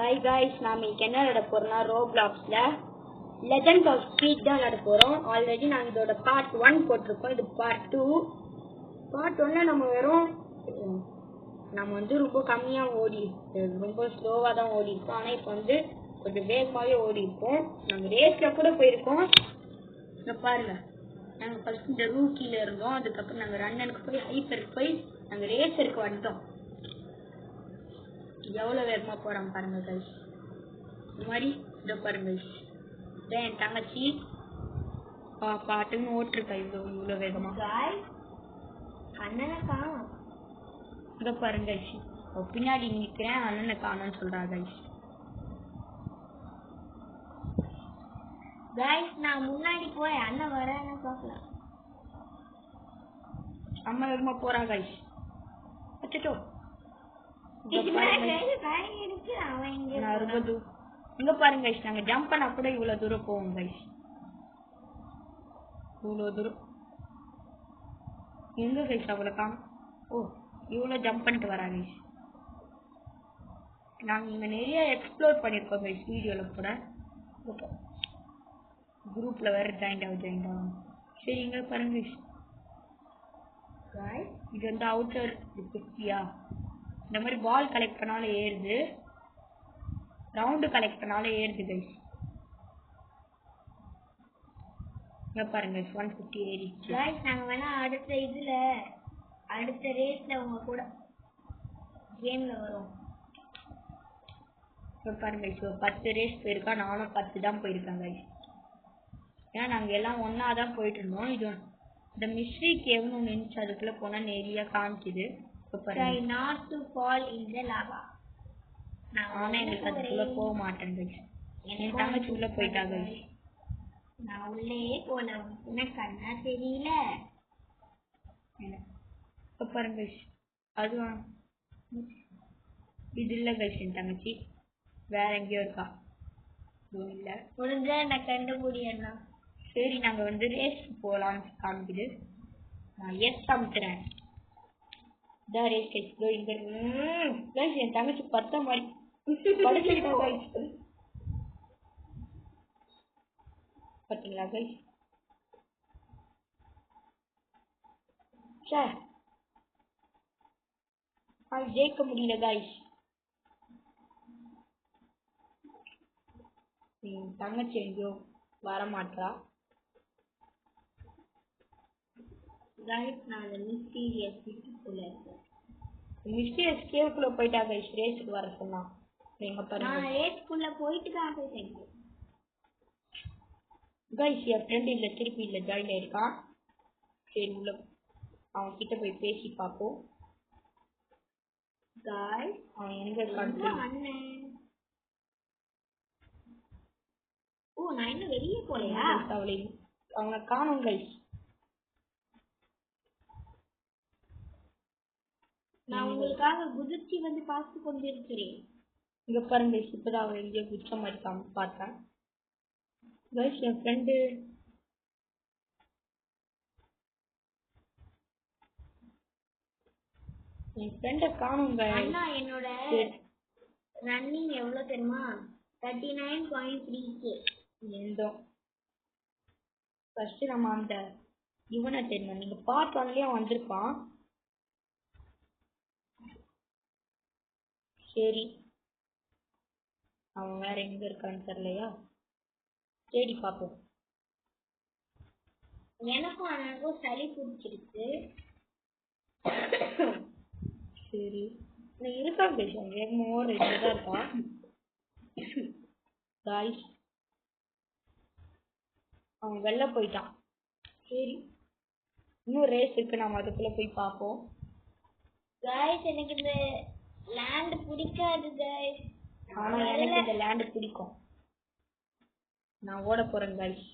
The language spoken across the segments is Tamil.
ஹாய் காய்ஸ், நாம் இன்னைக்கு என்ன விளையாட போறோம்னா ரோப்ளாக்ஸ்ல லெஜண்ட் ஆஃப் ஸ்பீட் தான் விளையாட போறோம். ஆல்ரெடி நாங்கள் இதோட பார்ட் 1 போட்டிருக்கோம். இது பார்ட் 2. பார்ட் 1ல நம்ம ரொம்ப கம்மியாக ஓடி, ரொம்ப ஸ்லோவாக தான் ஓடி இருக்கோம். ஆனால் இப்போ கொஞ்சம் வேகமாகவே ஓடி இருக்கோம். நாங்கள் ரேஸில் கூட போயிருக்கோம். இங்கே பாருங்க, நாங்கள் ஃபர்ஸ்ட் இந்த ரூக்கியில் இருந்தோம். அதுக்கப்புறம் நாங்கள் ரன்னனுக்கு போய் ஹைப்பருக்கு போய் நாங்கள் ரேஸருக்கு வந்துட்டோம். எவ்வளோ வேகமாக போகிறாங்க பாருங்க கைஸ். இந்த மாதிரி இதோ பாருங்க, இதான் என் தங்கச்சி பாட்டுன்னு ஓட்டுருக்கா இவ்வளோ வேகமாக. அண்ணனை காணும் இதோ பாருங்க, பின்னாடி நிற்கிறேன், அண்ணனை காணும்னு சொல்கிறா கைஸ். கைஸ் நான் முன்னாடி போய் அண்ணன் வரேன்னு பார்க்கலாம். அம்மா வேகமாக போகிறா கைஸ். அச்சோ, இங்க பாருங்க கைஸ், நாங்க ஜம்ப் பண்ணா கூட இவ்வளவு தூரம் போவோம் கைஸ். இவ்வளவு தூரம் எங்க கைஸ் அவ்வளவு காணும்? ஓ, இவ்வளவு ஜம்ப் பண்ணிட்டு வரா கைஸ். நாங்க இங்க நிறைய எக்ஸ்ப்ளோர் பண்ணிருக்கோம் கைஸ் வீடியோல கூட. குரூப்ல வேற ஜாயின் ஆகும். சரி, இங்க பாருங்க கைஸ், இது அவுட்டர் குட்டியா. இந்த மாதிரி பால் கலெக்ட் பண்ணாலும் ஏறுது, ரவுண்டு கலெக்ட் பண்ணாலும் ஏறுது கைஸ். இங்க பாருங்க 150 ஏறிச்சு கைஸ். நாங்க வேணா அடுத்த ரேஸ்ல உங்க கூட கேம்ல வரோம். இங்க பாருங்க கைஸ், 10 ரேஸ் போயிருக்கா, நானும் 10 தான் போயிருக்கேன் கைஸ். ஏன்னா நாங்க எல்லாம் ஒன்னா தான் போயிட்டு இருந்தோம். இது இந்த மிஸ்ட்ரி கேவ்னு ஒன்று இருந்துச்சு, அதுக்குள்ள போனா நிறைய காமிக்குது. Try not to fall in the lava. ஆனா எனக்கு அதுக்குள்ள போக மாட்டேன் கைஸ். என் தங்கச்சி உள்ள போயிட்டா கைஸ். நான் உள்ளே போல, உனக்கு கண்ணா தெரியல. இப்ப பாருங்க கைஸ், அதுவும் இது இல்ல கைஸ், என் தங்கச்சி வேற எங்கேயோ இருக்கா. இல்ல, முடிஞ்சா நான் கண்டுபிடியண்ணா. சரி, நாங்க ரேஸ் போலாம்னு காமிக்குது. நான் எஸ் அமுத்துறேன். ரேஸ் கைஸ், இங்க கைஸ் என் தங்கச்சி பத்த மாதிரி படிச்சுக்கிட்டா கைஸ். பாத்தீங்களா கைஸ்? சார், அது ஜெயிக்க முடியல கைஸ். தங்கச்சி எங்கேயோ வரமாட்டா கைஸ். நான் மிஸ்டீரியஸ் கேவுக்குள்ள போயிட்டா கைஸ். ரேஸுக்கு வர சொன்னா எங்க பாருங்க. நான் ரேஸ்க்குள்ள போயிட்டு தான் போயிட்டேன் கைஸ். என் ஃப்ரெண்ட் இல்ல, திருப்பி இல்ல ஜாயின் ஆயிருக்கான். சரி, உள்ள அவன் கிட்ட போய் பேசி பார்ப்போம். கைஸ், அவன் எங்க இருக்கான்னு. ஓ, நான் இன்னும் வெளியே போலையா? அவனை காணும் கைஸ். நான் உங்களுக்காக குதிர்ச்சி பார்த்து கொண்டிருக்கிறேன். இங்க பாருங்க, இப்பதான் அவன் எங்கேயோ குச்ச மாதிரி பார்த்தேன் கைஸ். என் ஃப்ரெண்டு காணுங்க. அண்ணா, என்னோட ரன்னிங் எவ்வளவு தெரியுமா? 39.3k. ஃபர்ஸ்ட் நம்ம அந்த இவனை தெரியும், நீங்க பார்ட் 1லயே வந்திருப்பான். சரி, அவன் வேற எங்க இருக்கான்னு தெரியலையா, தேடி பார்ப்போம். எனக்கும் சளி பிடிச்சிருக்கு. சரி, இருக்கா பேசுவாங்க வேகமோ ரெண்டுதான் இருக்கா காய்ஸ். அவன் வெளில போயிட்டான். சரி, இன்னும் ரேஸ் இருக்கு, நம்ம அதுக்குள்ள போய் பார்ப்போம். காய்ஸ், எனக்கு இந்த லேண்ட் பிடிக்காது காய்ஸ். ஆனா எனக்கு இந்த லேண்ட் பிடிக்கும். நான் ஓட போறேன் காய்ஸ்.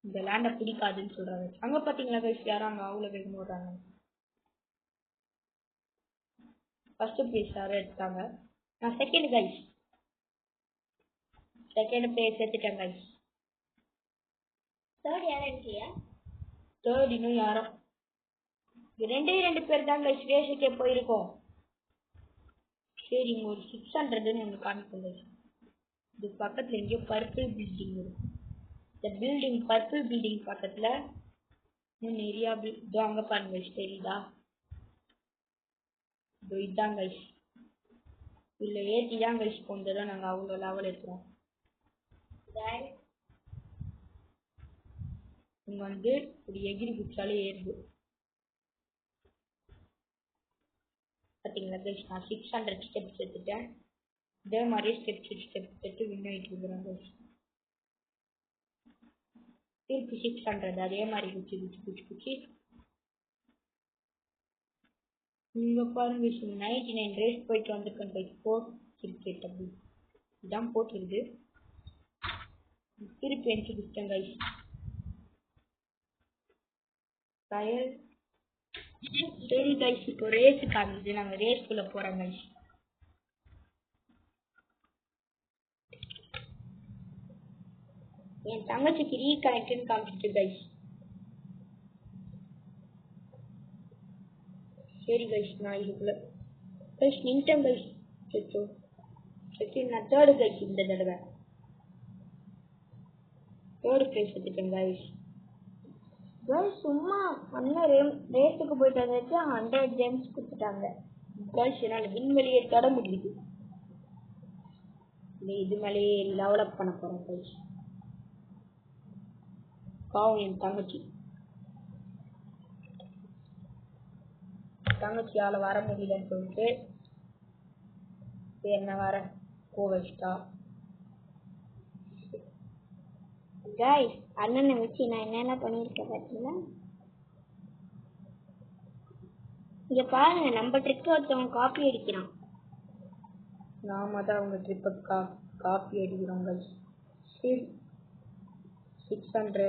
இந்த லேண்ட பிடிக்காதுன்னு சொல்றாங்க. அங்க பாத்தீங்களா கைஸ், யாரும் அங்க அவ்வளவு வேகமா ஓடுறாங்க. ஃபர்ஸ்ட் பிளேஸ் யாரும் எடுத்தாங்க, நான் செகண்ட் கைஸ். செகண்ட் பிளேஸ் எடுத்துட்டேன் கைஸ். தேர்ட் யாரும் எடுக்கலையா? தேர்ட் இன்னும் யாரும் ரெண்டு பேர் தான் கைஸ் ரேஸுக்கே போயிருக்கோம். சரி இங்க ஒரு 600ன்னு ஒன்று காமிக்கல. இது பக்கத்துல எங்கேயோ பர்பிள் பில்டிங் இருக்கும். இந்த பில்டிங் பர்பிள் பில்டிங் பக்கத்துல இன்னும் நிறையா இதோ அங்க பாருங்க கைஸ், தெரியுதா? இதோ இதான் கைஸ். இதுல ஏற்றி தான் கைஸ் போனதெல்லாம் நாங்கள் அவ்வளோ லெவல் எடுக்கிறோம். இங்க வந்து ஒரு எகிரி குச்சாலே ஏறுது. பார்த்தீங்களா கைஸ், நான் 600 ஸ்டெப்ஸ் எடுத்துட்டேன். இதே மாதிரி ஸ்டெப்ஸ் எடுத்து வின் ஆகிட்டு இருக்கிறேன் கைஸ். திருப்பி 600 அதே மாதிரி குச்சி இங்க பாருங்க 99 ரேஸ் போயிட்டு வந்திருக்கேன் கைஸ். ஸ்போர்ட்ஸ் கிரிக்கெட் அப்படி இதான் போட்டுருது. திருப்பி எனக்கு குடிச்சேன் கைஸ். ட்ரையல் சரி கைஸ், இப்போ ரேஸ் காமிச்சு நாங்கள் ரேஸ்குள்ள போறோம் கைஸ். என் தங்கச்சிக்கு ரீகனெக்ட்னு காமிச்சிட்டு கைஸ். சரி கைஸ், நான் இதுக்குள்ள கைஸ் நின்ட்டேன் கைஸ். சரி நான் தேர்டு கைஸ். இந்த தடவை தேர்டு பிளேஸ் எடுத்துட்டேன் கைஸ். கைஸ் சும்மா அண்ணன் ரேஸுக்கு போயிட்டு வந்துட்டு 100 ஜெம்ஸ் கொடுத்துட்டாங்க கைஸ். என்னால் விண்வெளியை தொட முடியுது. இது மேலேயே டெவலப் பண்ண போறேன் கைஸ். பாவம் என் தங்கச்சியால வர முடியலன்னு சொல்லிட்டு என்ன வர கோவச்சிட்டா கைஸ். அண்ணனை வச்சு நான் என்னென்ன பண்ணியிருக்கேன் பார்த்தீங்கன்னா, இங்க பாருங்க நம்ம ட்ரிக் ஒருத்தவங்க காப்பி அடிக்கிறான். நாம தான் அவங்க ட்ரிப்பை காப்பி அடிக்கிறோம் கைஸ். 600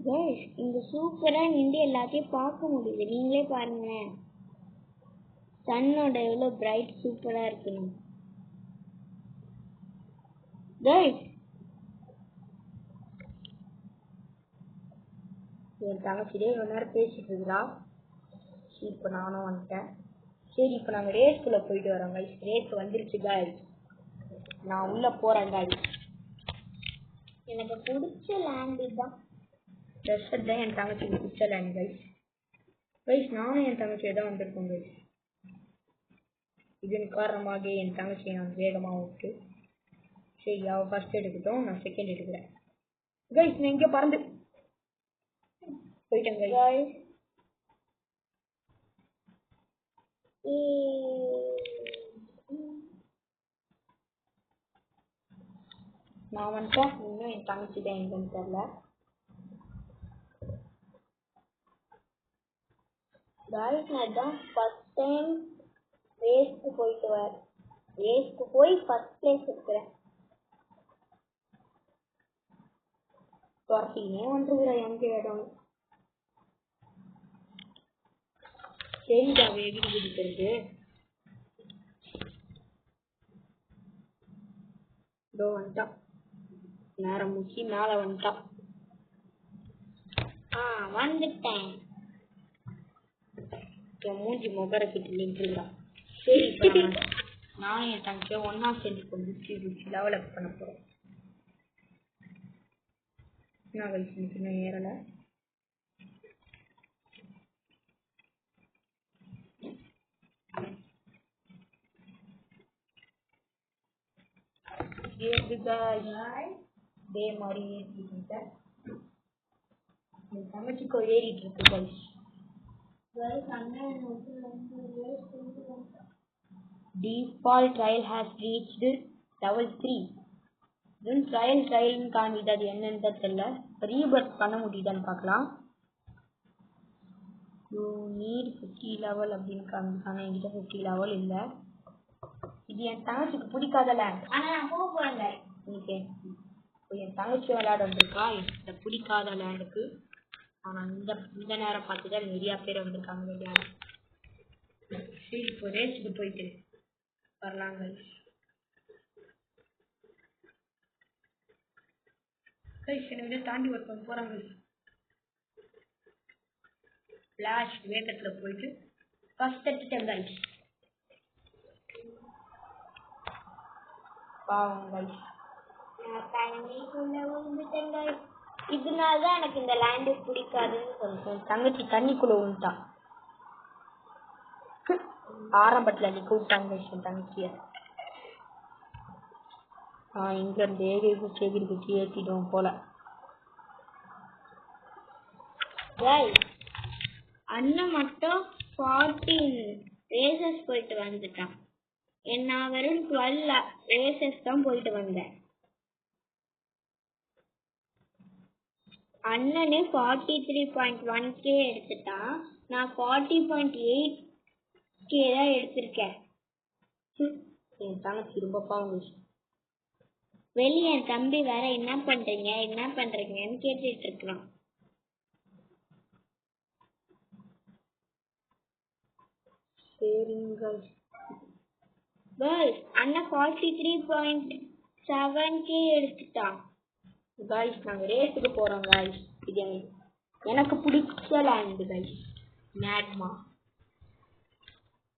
கைஸ். இங்க சூப்பரா நின்று எல்லாத்தையும் பார்க்க முடியுது. நீங்களே பாருங்களேன், சன்னோட எவ்வளவு பிரைட் சூப்பரா இருக்கணும் கைஸ். என் தங்கச்சியே இவ்வளோ நேரம் பேசிட்டு இருக்கிறா. இப்போ நானும் வந்துட்டேன். சரி இப்போ நாங்கள் ரேஸ்குள்ள போயிட்டு வரோம் கைஸ். ரேஸ் வந்துருச்சு கைஸ். நான் உள்ள போறேன் கைஸ். எனக்கு பிடிச்ச லேண்டு தான் டெசர்ட் தான். என் தங்கச்சிக்கு பிடிச்ச லேண்ட் கைஸ். நானும் என் தங்கச்சியை தான் வந்திருக்கோம் கைஸ். இதன் காரணமாக என் தங்கச்சியை நான் வேகமாக விட்டு சரி அவள் ஃபர்ஸ்ட் எடுக்கட்டும், நான் செகண்ட் எடுக்கிறேன் கைஸ். நான் இங்கே பறந்து போயிட்டேன் கைஸ். நான் வந்துட்டேன். இன்னும் என் தங்கச்சி தான் எங்கன்னு தெரியல கைஸ். நான் தான் ஃபர்ஸ்ட் டைம் ரேஸ்க்கு போய் ஃபர்ஸ்ட் பிளேஸ் இருக்கிறேன். துரத்தினே வந்துருக்குறேன் எங்க இடம். சரிடா எகிரி குதிக்கிறது. இதோ வந்துட்டான். நேரம் முக்கி மேல வந்துட்டான். வந்துட்டேன். என் மூஞ்சி முகரக்கிட்டு நின்றுதான். சரி இப்போ நானும் என் தங்கச்சியை ஒன்னா சேர்ந்து கொண்டு டெவலப் பண்ண போறோம். நான் வயசு இன்னும் ஏறல. இதே மாதிரி தங்கச்சிக்கோ ஏறிட்டு இருக்கு guys. Default trial has reached level 3. Then trial காமிது. அது என்னன்னு தெரியல. ரீபர்த் பண்ண முடியுதான்னு பார்க்கலாம். You need 50 level அப்படின்னு காமிச்சாங்க. என்கிட்ட 50 level இல்லை. இது என் தங்கச்சிக்கு பிடிக்காத லேண்ட். என் தங்கச்சி விளையாட வந்திருக்கா இந்த பிடிக்காத லேண்டுக்கு. ஆனா இந்த நேரம் பார்த்துதான் நிறைய பேர் வந்திருக்காங்க விளையாட. சரி இப்போ ரேஸுக்கு போயிட்டு வரலாங்க. என்ன தாண்டி ஒருத்தவங்க போறாங்க. ஃபிளாஷ் வேகத்துல போயிட்டு ஃபர்ஸ்ட் அடிச்சிட்டேன் கைஸ். பாவம் கைஸ், நான் தண்ணிக்குள்ள விழுந்துட்டேன் guys. இதனாலதான் எனக்கு இந்த லேண்டு பிடிக்காதுன்னு சொல்றேன். தங்கச்சி தண்ணிக்குள்ள விழுந்துட்டான். ஆரம்பத்துல நிக்க விட்டாங்க என் தங்கச்சிய. இங்க இருந்து சேகரிச்சு ஏத்திட்டோம் போல. அண்ணன் மட்டும் 14 ரேசஸ் போயிட்டு வந்துட்டான். நான் வெறும் 12 ரேசஸ் தான் போயிட்டு வந்தேன். அண்ணனே 43.1k எடுத்துட்டான். நான் 40.8k தான் எடுத்திருக்கேன். என் தங்கச்சி ரொம்ப பாவம். வெளியே என் தம்பி வேற என்ன பண்றீங்கன்னு கேட்டுட்டு இருக்கான். அண்ணா 43.7k எடுத்துட்டான். गाइस நாங்க ரேஸ்க்கு போறோம் गाइस. இது எனக்கு பிடிச்ச லேண்ட் गाइस. மேக்மா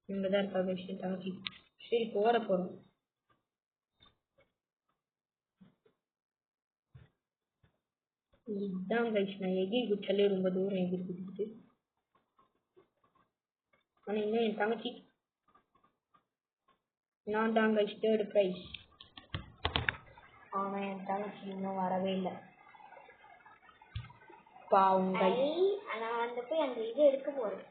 இங்க தான் இருக்க விஷயம் தங்கச்சி. சரி போறோம். இதுதான் गाइस நான் எகி குச்சலே ரொம்ப தூரம் எகி குதிச்சு. ஆனா இன்னும் என் தங்கச்சி நான் தான் गाइस தேர்ட் பிரைஸ். ஆனா என் தங்கச்சி இன்னும் வரவே இல்லை. பாவம் गाइस. நான் வந்து போய் அந்த இது எடுக்க போறேன்.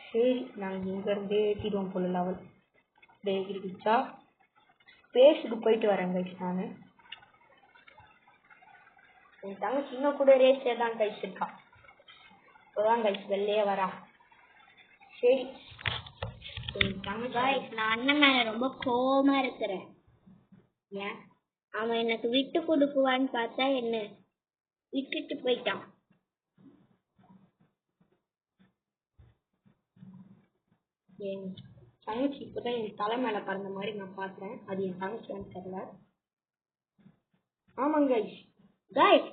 சரி நாங்க இங்க இருந்தே ஏத்திடுவோம் போல லெவல். டேகிரிச்சா ஸ்பேஸுக்கு போயிட்டு வரேன் गाइस நானு. என் தங்கச்சி இன்னும் கூட ரேஸ்ல தான் गाइस இருக்கா. இப்போதான் गाइस வெளியே வரா. சரி நான் அண்ணன் மேல ரொம்ப கோவமா இருக்கிறேன். ஏன் அவன் எனக்கு விட்டு கொடுக்குவான்னு பார்த்தா என்ன விட்டுட்டு போயிட்டான். என் தங்கச்சி இப்பதான் என் தலை மேல பறந்த மாதிரி நான் பாக்குறேன். அது என் தங்கச்சியான்னு தெரியல. ஆமாங்க गाइस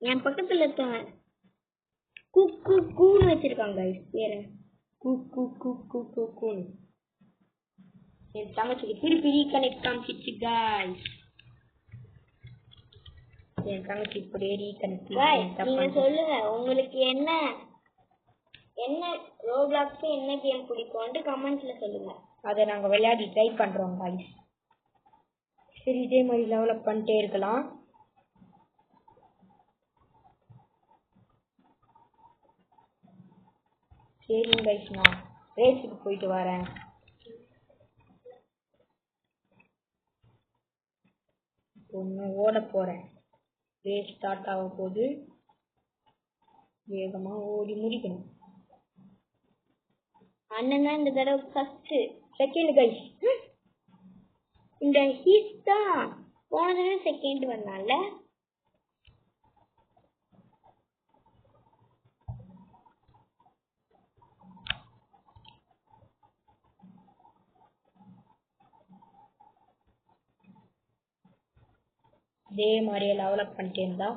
என் பக்கத்துல இருக்கவன் கூன்னு வச்சிருக்காங்க गाइस. வேற கூன்னு என் தங்கச்சிக்கு திருப்பி ரீகனெக்ட் காமிச்சிச்சு गाइस. என் தங்கச்சி இப்படியே ரீகனெக்ட். நீங்க சொல்லுங்க உங்களுக்கு என்ன ரோப்ளாக்ஸ் என்ன கேம் பிடிக்கும்னு கமெண்ட்ல சொல்லுங்க. அதை நாங்க விளையாடி ட்ரை பண்றோம் गाइस. சரி இதே மாதிரி டெவலப் பண்ணிட்டே இருக்கலாம். சரி गाइस நான் ரேஸுக்கு போயிட்டு வரேன். ஒன்னு ஓட போறேன். ரேஸ் ஸ்டார்ட் ஆக போகுது. வேகமா ஓடி முடிக்கணும். அண்ணன் தான் இந்த தடவை ஃபர்ஸ்ட். Second guys. இந்த ஹீட் தான் போன தடவை செகண்ட் வந்தான்ல. இதே மாதிரியே டெவலப் பண்ணிட்டே இருந்தா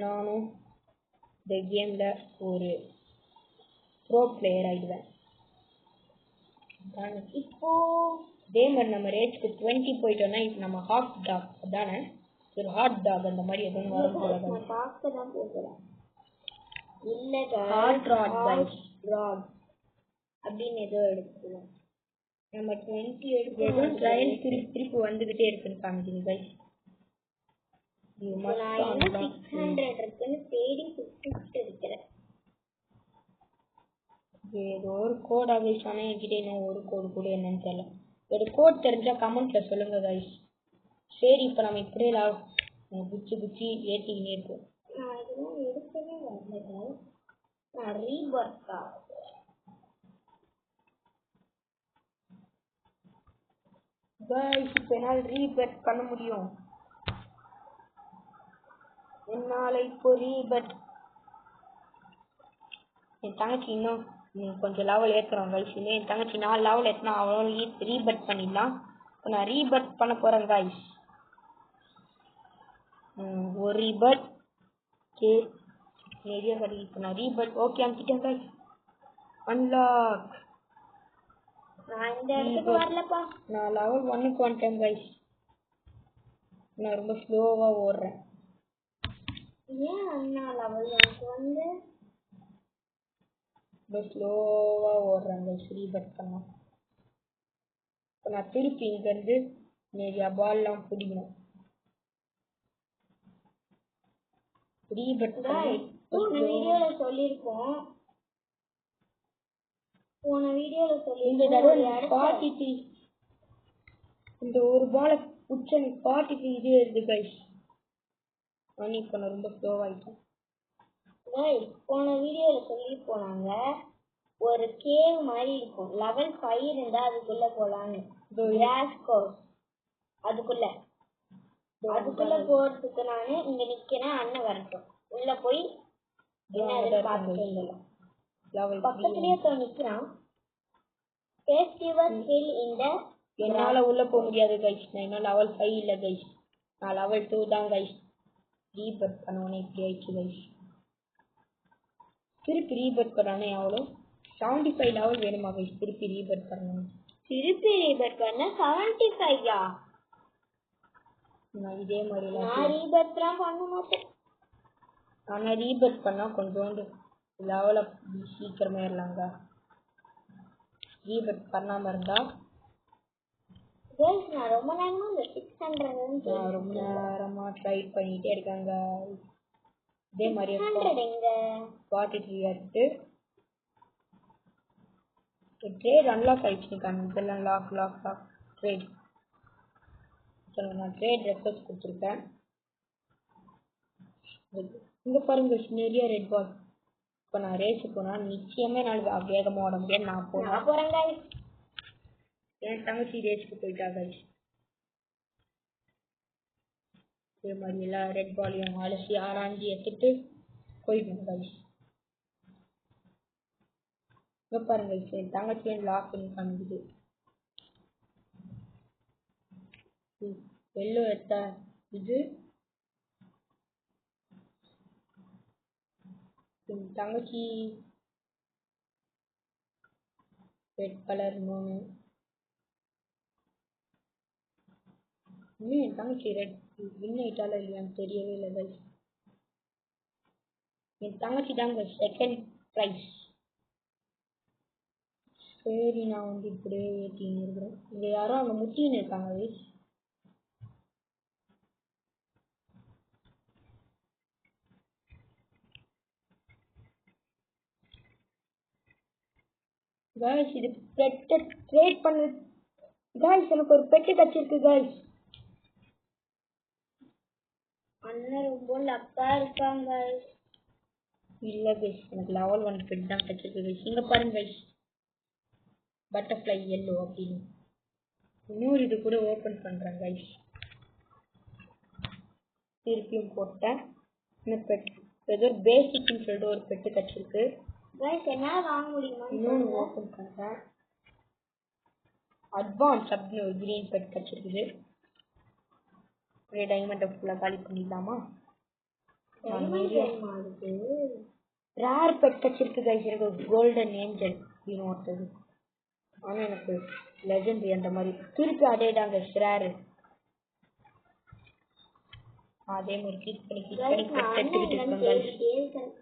நானும் இந்த கேம்ல ஒரு ப்ரோ பிளேயர் ஆயிடுவேன். இப்போ இதே மாதிரி நம்ம ரேஸ்க்கு 20 போயிட்டோம்னா இப்போ நம்ம ஹாட் டாக் அதானே ஒரு ஹாட் டாக் அந்த மாதிரி எதுவும் வரும் போல நான் பார்க்க தான் போகிறேன். இல்ல ஹாட் ராட் ராட் அப்படின்னு ஏதோ எடுத்துக்கலாம். நம்ம 20 எடுக்கிறதும் ட்ரையல் திருப்பி வந்துகிட்டே இருக்குன்னு காமிக்குது गाइस. நான் என்ன 600 இருக்குன்னு தேடி சுத்திட்டு இருக்கிறேன். ஏதோ ஒரு கோட் ஆகிடுச்சு. ஆனால் என்கிட்ட இன்னும் ஒரு கோடு கூட என்னன்னு தெரியல. ஒரு கோட் தெரிஞ்சா கமெண்ட்ல சொல்லுங்க गाइस. சரி இப்போ நம்ம இப்படியே குச்சி ஏற்றிக்கினே இருக்கோம். நான் இதெல்லாம் எடுக்கவே வரல. நான் ரீபர்த் गाइस இப்போ என்னால் ரீபெட் பண்ண முடியும். என்னால இப்போ ரீபெட் என் தங்கச்சி இன்னும் கொஞ்சம் லெவல் ஏற்றுறோம் गाइस. என் தங்கச்சி 4 லெவல் ஏற்றினா அவளும் ரீபெட் பண்ணிடலாம். நான் ரீபர்த் பண்ண போறேன் गाइस. ஒரு ரீபர்த் கே நிறைய கிடைக்கும். இப்போ நான் ரீபர்த் ஓகே அனுப்பிட்டேன் गाइस. அன்லாக். நான் இந்த இடத்துக்கு வரலப்பா. நான் லெவல் 1க்கு வந்துட்டேன் गाइस. நான் ரொம்ப ஸ்லோவா ஓடுறேன். ஏன் அண்ணா லெவல் 1க்கு வந்து ரொம்ப ஸ்லோவா ஓடுறேன் गाइस ரீபர்த் பண்ண. இப்போ நான் திருப்பி இங்கேருந்து நிறைய பால்லாம் பிடிக்கணும். ரீபர்த் போன வீடியோல சொல்லியிருக்கோம். இந்த தடவை 43 இந்த ஒரு பாலை பிடிச்ச 43 இதே இருக்கு गाइस. நான் இப்போ நான் ரொம்ப ஸ்லோவாயிட்டேன். போன வீடியோல சொல்லி போனாங்க ஒரு கேவ் மாதிரி இருக்கும். லெவல் 5 இருந்தா அதுக்குள்ள போலான்னு. அதுக்குள்ள போறதுக்கு நானு இங்க நிக்கிறேன். அண்ணன் வரட்டும். உள்ள போய் என்ன பார்த்துட்டு வந்துடலாம். பக்கத்துலயே நிக்கிறான். என்னால உள்ள போக முடியாது गाइस. நான் இன்னும் லெவல் 5 இல்ல गाइस. நான் லெவல் 2 தான் गाइस. ரீபர்த் பண்ணவனே இப்படி ஆயிடுச்சு गाइस. திருப்பி ரீபர்த் பண்ணானே எவ்வளோ 75 லெவல் வேணுமா गाइस? திருப்பி ரீபர்த் பண்ணணும். திருப்பி ரீபர்த் பண்ண 75யா? நான் இதே மாதிரி நான் ரீபர்த்லாம் பண்ண மாட்டேன். ஆனா ரீபர்த் பண்ணா கொஞ்சோண்டு லெவல சீக்கிரமா ஏறலாங்க. ரீபர்த் பண்ணாம இருந்தா நான் ரொம்ப நேரமா இந்த 600 ரொம்ப நேரமா ட்ரை பண்ணிட்டே இருக்காங்க. இதே மாதிரி 43 எடுத்து ட்ரேட் அன்லாக் ஆயிடுச்சு. இதெல்லாம் லாக் ட்ரேட். நான் ட்ரேட் ரெக்வஸ்ட் கொடுத்துருக்கேன். இங்க பாருங்க நிறைய ரெட் பால். இப்போ நான் ரேஸ் போனா நிச்சயமே நான் வேகமா ஓட முடியாது. நான் போறேன் गाइस. என் தங்கச்சி ரேஸ்க்கு போயிட்டா गाइस. இதே மாதிரி எல்லா ரெட் பாலையும் அலசி ஆராய்ச்சி எடுத்துட்டு போயிட்டோம் गाइस. இங்க பாருங்க என் தங்கச்சி லாக் பண்ணி காமிக்குது. எல்லோ எடுத்தா இது தங்கச்சி ரெட் கலர் இன்னொன்று. இன்னும் என் தங்கச்சி ரெட் வின் ஆயிட்டாலும் இல்லையான்னு தெரியவே இல்லை गाइस. என் தங்கச்சி தாங்க செகண்ட் ப்ரைஸ். சரி நான் வந்து இப்படியே ஏற்றின்னு இருக்கிறேன். இங்கே யாரோ அங்கே முட்டின்னு இருக்காங்க गाइस. गाइस இது பெட்டை ட்ரேட் பண்ணு गाइस. எனக்கு ஒரு பெட்டு கிடைச்சிருக்கு गाइस. அண்ணன் ரொம்ப லக்கா இருக்காங்க. இல்ல गाइस எனக்கு லெவல் 1 பெட் தான் கிடைச்சிருக்கு गाइस. இங்க பாருங்க गाइस பட்டர்ஃப்ளை yellow அப்படின்னு இன்னொரு இது கூட ஓபன் பண்றேன் गाइस. திருப்பியும் போட்டேன். இந்த பெட் ஏதோ பேசிக்னு சொல்லிட்டு ஒரு பெட்டு கிடைச்சிருக்கு गाइस. என்னால வாங்க முடியுமா? இன்னொன்று ஓபன் பண்றேன். அட்வான்ஸ் அப்படின்னு ஒரு கிரீன் பெட் கிடைச்சிருக்குது. ஒரே டைமண்ட் ஃபுல்லா காலி பண்ணிடலாமா? ரேர் பெட் கிடைச்சிருக்கு गाइस. எனக்கு கோல்டன் ஏஞ்சல் அப்படின்னு ஒருத்தது. ஆனா எனக்கு லெஜெண்டரி அந்த மாதிரி திருப்பி அதே தாங்க ரேர். அதே மாதிரி கிளிக் பண்ணி பெட் எடுத்துக்கிட்டு இருக்கேன்.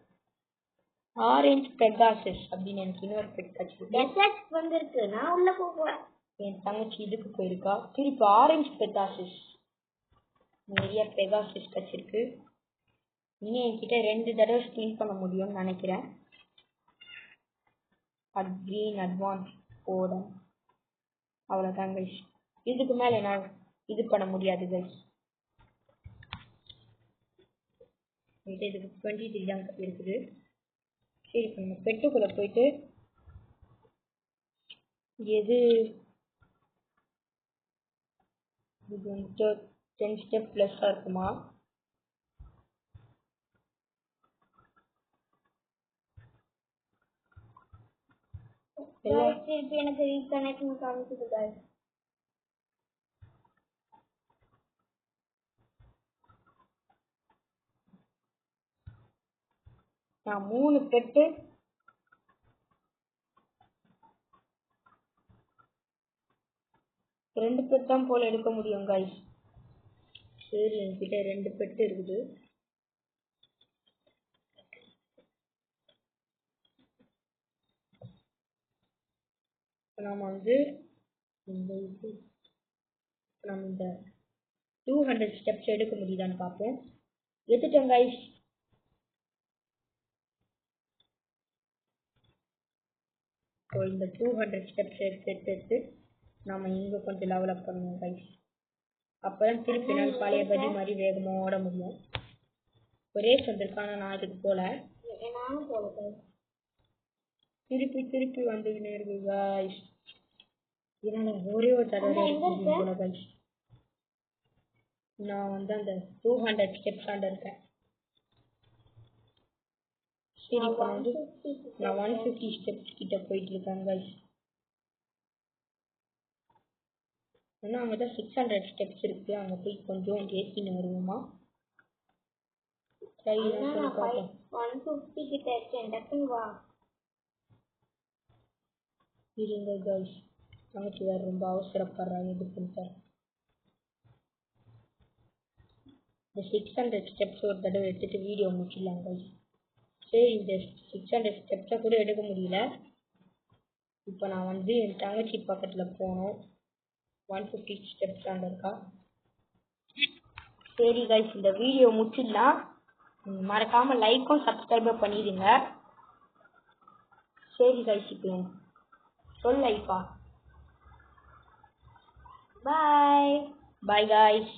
ஆரஞ்சு பெகாசஸ் அப்படின்னு எனக்கு இன்னொரு பெட் கிடைச்சிருக்கு. வந்திருக்கு. நான் உள்ள போறேன். என் தங்கச்சி இதுக்கு போயிருக்கா. திருப்பி ஆரஞ்சு பெகாசஸ் நிறைய பெகாசஸ் கிடைச்சிருக்கு. இனி என்கிட்ட 2 தடவை ஸ்பின் பண்ண முடியும்னு நினைக்கிறேன். கிரீன் அட்வான்ஸ் போட அவ்வளோதான் गाइस. இதுக்கு மேலே என்னால் இது பண்ண முடியாது गाइस. இதுக்கு 23 தான் இருக்குது. சரி இப்போ நம்ம பெட்டுக்குள்ளே போயிட்டு எது இது வந்துட்டு 10 ஸ்டெப் ப்ளஸ்ஸாக இருக்குமா? திருப்பி எனக்கு ரீகனெக்ட் காமிக்குது गाइस. நான் 3 பெட்டு 2 பெட் தான் போல எடுக்க முடியும் guys. சரி என்கிட்ட 2 பெட் இருக்குது. நாம வந்து நம்ம இந்த 200 ஸ்டெப்ஸ் எடுக்க முடியுதான்னு பார்ப்போம். எடுத்துட்டேன் guys. ஸோ இந்த 200 ஸ்டெப்ஸ் எடுத்து நாம இங்க கொஞ்சம் டெவலப் பண்ணணும் guys. அப்பதான் திருப்பி நான் பழையபடி மாதிரி வேகமா ஓட முடியும். ஒரே வந்திருக்கான நான் அதுக்கு போல நானும் போல திருப்பி வந்துக்கினே இருக்கு guys. ஏன்னா ஒரே ஒரு தடவை போல guys. நான் வந்து அந்த 200 ஸ்டெப்ஸ் ஆண்ட இருக்கேன். சரி இப்போ வந்து நான் 150 ஸ்டெப்ஸ் கிட்ட போயிட்டு இருக்கேன் guys. ஏன்னா அங்கதான் 600 ஸ்டெப்ஸ் இருக்கு. அங்க போய் கொஞ்சம் ஏற்றின்னு வருவோமா? சரி சொல்லி பார்ப்போம். 150 கிட்ட இருக்கேன். டக்குனு வா. இருங்க guys. நமக்கு வேற ரொம்ப அவசரப்படுறாங்க இது பண்ணிட்டார். இந்த 600 ஸ்டெப்ஸ் ஒரு தடவை எடுத்துட்டு வீடியோ முடிச்சிடலாம் guys. சரி இந்த 600 ஸ்டெப்ஸை கூட எடுக்க முடியல. இப்போ நான் வந்து என் தங்கச்சி பக்கத்துல போனோம். 150 ஸ்டெப்ஸ் ஆண்ட இருக்கா. சரி guys இந்த வீடியோ முடிச்சிடலாம். மறக்காம லைக்கும் சப்ஸ்கிரைபும் பண்ணிடுங்க. சரி guys இப்போ சொல்ல இப்பா பாய் bye guys.